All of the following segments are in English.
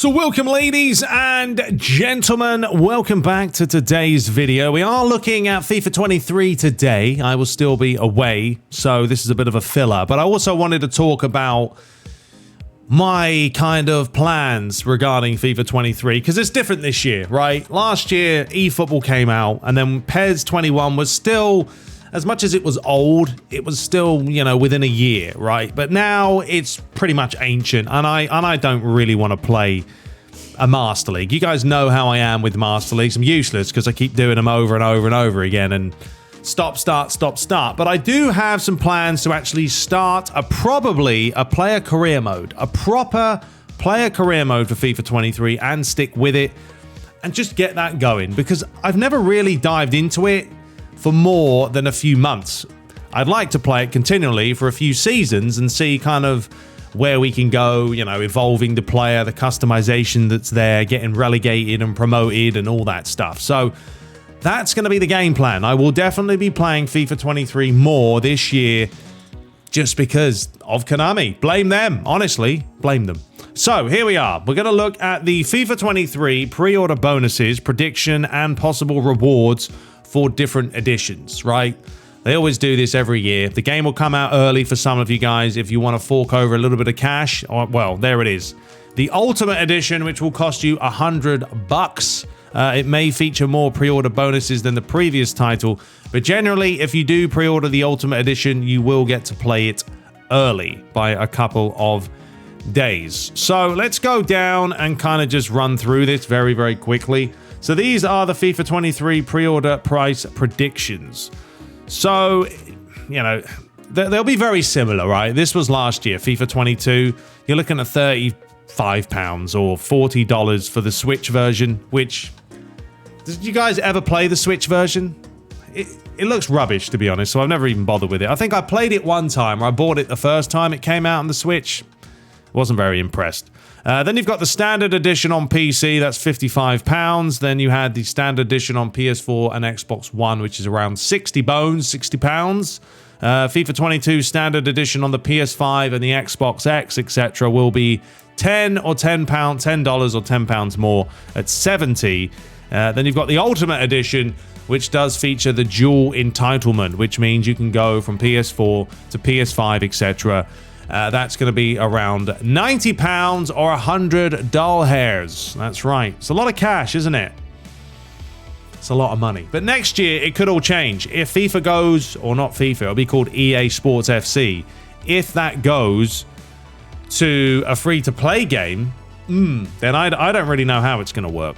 So welcome ladies and gentlemen, welcome back to today's video. We are looking at FIFA 23 today. I will still be away, so this is a bit of a filler, but I also wanted to talk about my kind of plans regarding FIFA 23 because it's different this year, right? Last year eFootball came out and then PES 21 was still, as much as it was old, it was still, you know, within a year, right? But now it's pretty much ancient, and I don't really want to play a Master League. You guys know how I am with Master Leagues. I'm useless because I keep doing them over and over and over again, and stop, start, stop, start. But I do have some plans to actually start probably a player career mode, a proper player career mode for FIFA 23, and stick with it and just get that going because I've never really dived into it for more than a few months. I'd like to play it continually for a few seasons and see kind of where we can go, you know, evolving the player, the customization that's there, getting relegated and promoted and all that stuff. So that's going to be the game plan. I will definitely be playing FIFA 23 more this year just because of Konami. Blame them. Honestly, blame them. So here we are. We're going to look at the FIFA 23 pre-order bonuses, prediction, and possible rewards for different editions, right? They always do this every year. The game will come out early for some of you guys if you want to fork over a little bit of cash. Well, there it is. The Ultimate Edition, which will cost you $100. It may feature more pre-order bonuses than the previous title, but generally, if you do pre-order the Ultimate Edition, you will get to play it early by a couple of days. So let's go down and kind of just run through this very, very quickly. So these are the FIFA 23 pre-order price predictions. So, you know, they'll be very similar, right? This was last year, FIFA 22. You're looking at £35 or $40 for the Switch version, which... Did you guys ever play the Switch version? It looks rubbish, to be honest, so I've never even bothered with it. I think I played it one time, or I bought it the first time it came out on the Switch. Wasn't very impressed. Then you've got the Standard Edition on PC, that's £55. Then you had the Standard Edition on PS4 and Xbox One, which is around 60 bones, £60. FIFA 22 Standard Edition on the PS5 and the Xbox X, etc. will be $10 or £10 more at 70. Then you've got the Ultimate Edition, which does feature the dual entitlement, which means you can go from PS4 to PS5, etc. That's going to be around £90 or 100 doll hairs. That's right. It's a lot of cash, isn't it? It's a lot of money. But next year, it could all change. If FIFA goes, or not FIFA, it'll be called EA Sports FC. If that goes to a free-to-play game, then I don't really know how it's going to work.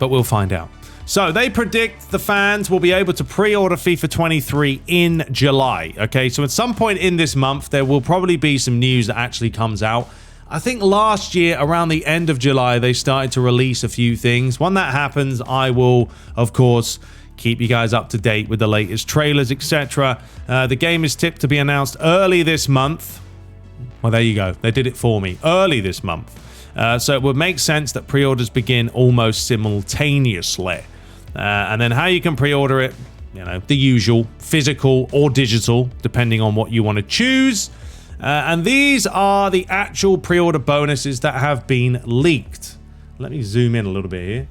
But we'll find out. So they predict the fans will be able to pre-order FIFA 23 in July. Okay, so at some point in this month, there will probably be some news that actually comes out. I think last year, around the end of July, they started to release a few things. When that happens, I will, of course, keep you guys up to date with the latest trailers, etc. The game is tipped to be announced early this month. Well, there you go. They did it for me. Early this month. So it would make sense that pre-orders begin almost simultaneously. And then how you can pre-order it, you know, the usual, physical or digital, depending on what you want to choose. And these are the actual pre-order bonuses that have been leaked. Let me zoom in a little bit here.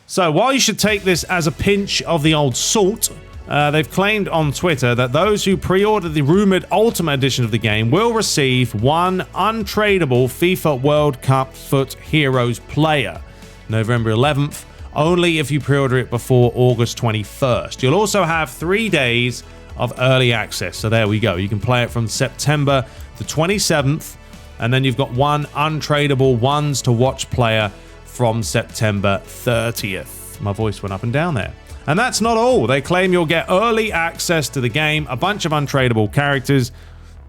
So while you should take this as a pinch of the old salt, they've claimed on Twitter that those who pre-order the rumored Ultimate Edition of the game will receive one untradeable FIFA World Cup Foot Heroes player, November 11th, only if you pre-order it before August 21st. You'll also have 3 days of early access. So there we go. You can play it from September the 27th, and then you've got one untradeable ones to watch player from September 30th. My voice went up and down there. And that's not all. They claim you'll get early access to the game, a bunch of untradeable characters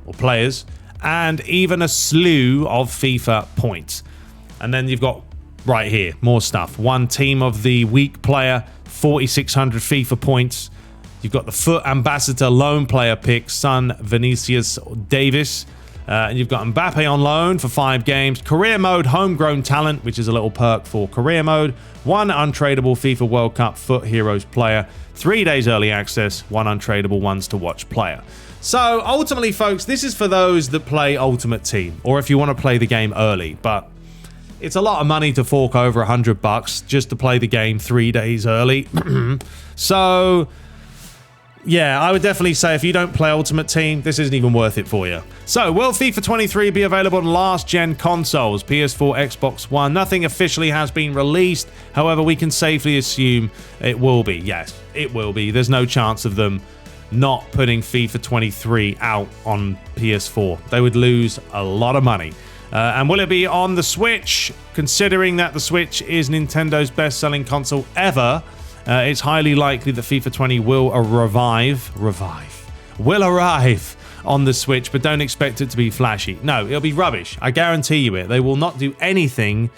or players, and even a slew of FIFA points. And then you've got right here, more stuff. One team of the week player, 4,600 FIFA points. You've got the Foot Ambassador loan player pick, son Vinicius Davis. And you've got Mbappe on loan for 5 games. Career mode, homegrown talent, which is a little perk for career mode. One untradeable FIFA World Cup Foot Heroes player. 3 days early access. One untradeable ones to watch player. So ultimately, folks, this is for those that play Ultimate Team, or if you want to play the game early. But it's a lot of money to fork over $100 just to play the game 3 days early. So, yeah, I would definitely say if you don't play Ultimate Team, this isn't even worth it for you. So, will FIFA 23 be available on last-gen consoles, PS4, Xbox One? Nothing officially has been released. However, we can safely assume it will be. Yes, it will be. There's no chance of them not putting FIFA 23 out on PS4. They would lose a lot of money. And will it be on the Switch? Considering that the Switch is Nintendo's best-selling console ever, it's highly likely that FIFA 20 will arrive on the Switch, but don't expect it to be flashy. No, it'll be rubbish. I guarantee you it. They will not do anything.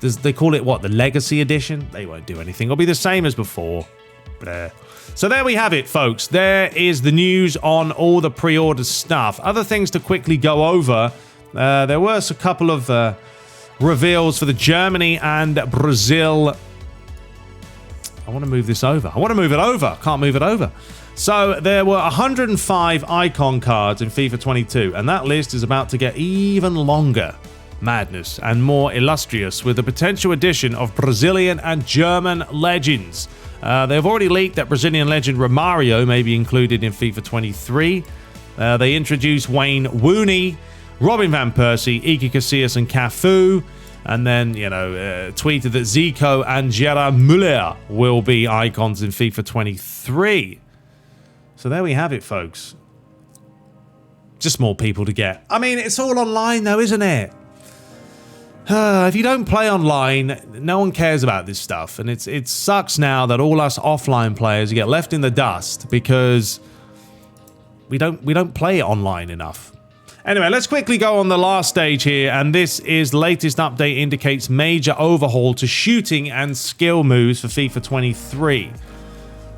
They call it, what, the Legacy Edition? They won't do anything. It'll be the same as before. Blah. So there we have it, folks. There is the news on all the pre-order stuff. Other things to quickly go over. There were a couple of reveals for the Germany and Brazil. I want to move this over. I want to move it over. Can't move it over. So there were 105 icon cards in FIFA 22, and that list is about to get even longer. Madness and more illustrious with the potential addition of Brazilian and German legends. They've already leaked that Brazilian legend Romario may be included in FIFA 23. They introduced Wayne Rooney, Robin van Persie, Iker Casillas, and Cafu. And then, tweeted that Zico and Gerard Müller will be icons in FIFA 23. So there we have it, folks. Just more people to get. I mean, it's all online, though, isn't it? If you don't play online, no one cares about this stuff. And it sucks now that all us offline players get left in the dust because we don't play it online enough. Anyway, let's quickly go on the last stage here, and this is latest update indicates major overhaul to shooting and skill moves for FIFA 23.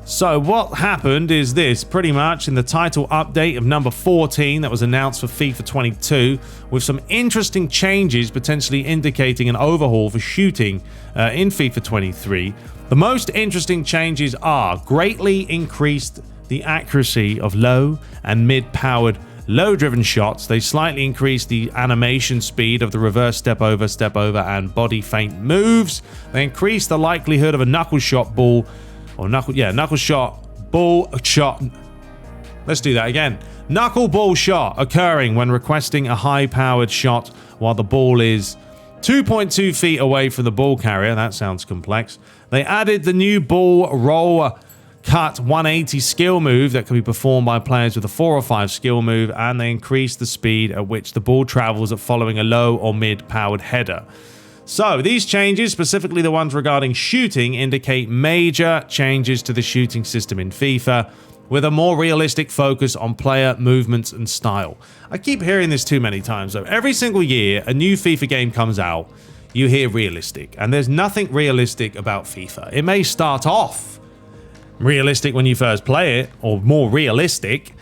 So what happened is this, pretty much in the title update of number 14 that was announced for FIFA 22, with some interesting changes potentially indicating an overhaul for shooting in FIFA 23. The most interesting changes are greatly increased the accuracy of low and mid-powered low-driven shots. They slightly increased the animation speed of the reverse step over, and body feint moves. They increased the likelihood of a knuckle shot ball, knuckle shot ball shot. Let's do that again. Knuckle ball shot occurring when requesting a high-powered shot while the ball is 2.2 feet away from the ball carrier. That sounds complex. They added the new ball roll cut 180 skill move that can be performed by players with a 4 or 5 skill move, and they increase the speed at which the ball travels at following a low or mid-powered header. So these changes, specifically the ones regarding shooting, indicate major changes to the shooting system in FIFA, with a more realistic focus on player movements and style. I keep hearing this too many times though. Every single year a new FIFA game comes out, you hear realistic, and there's nothing realistic about FIFA. It may start off realistic when you first play it, or more realistic,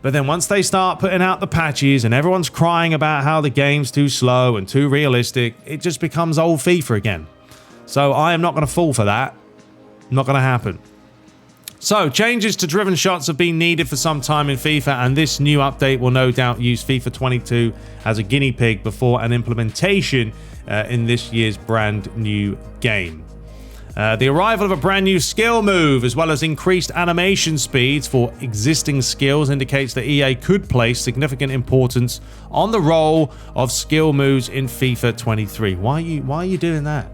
but then once they start putting out the patches and everyone's crying about how the game's too slow and too realistic, it just becomes old FIFA again. So I am not going to fall for that. Not going to happen. So changes to driven shots have been needed for some time in FIFA, and this new update will no doubt use FIFA 22 as a guinea pig before an implementation in this year's brand new game. The arrival of a brand new skill move, as well as increased animation speeds for existing skills, indicates that EA could place significant importance on the role of skill moves in FIFA 23. Why are you doing that?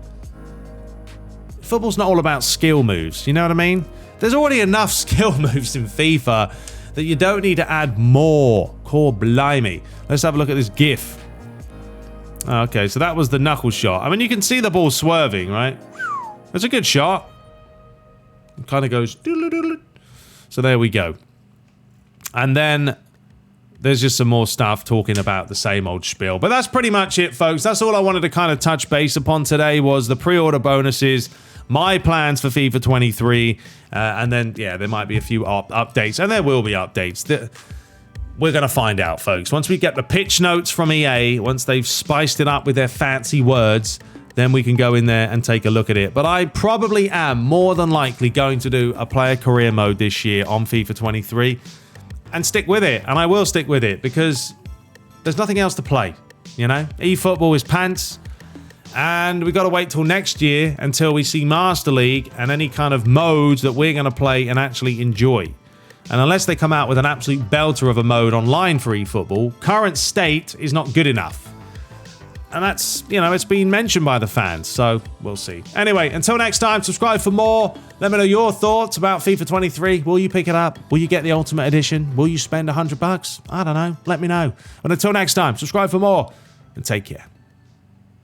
Football's not all about skill moves, you know what I mean? There's already enough skill moves in FIFA that you don't need to add more. Core blimey. Let's have a look at this GIF. Okay, so that was the knuckle shot. I mean, you can see the ball swerving, right? It's a good shot. It kind of goes doodle-doodle. So there we go. And then there's just some more stuff talking about the same old spiel. But that's pretty much it, folks. That's all I wanted to kind of touch base upon today was the pre-order bonuses, my plans for FIFA 23, and then, yeah, there might be a few updates, and there will be updates. We're going to find out, folks. Once we get the pitch notes from EA, once they've spiced it up with their fancy words, then we can go in there and take a look at it. But I probably am more than likely going to do a player career mode this year on FIFA 23 and stick with it. And I will stick with it because there's nothing else to play, you know? eFootball is pants. And we've got to wait till next year until we see Master League and any kind of modes that we're going to play and actually enjoy. And unless they come out with an absolute belter of a mode online for eFootball, current state is not good enough. And that's, you know, it's been mentioned by the fans, so we'll see. Anyway, until next time, subscribe for more. Let me know your thoughts about FIFA 23. Will you pick it up? Will you get the Ultimate Edition? Will you spend $100? I don't know. Let me know. And until next time, subscribe for more and take care.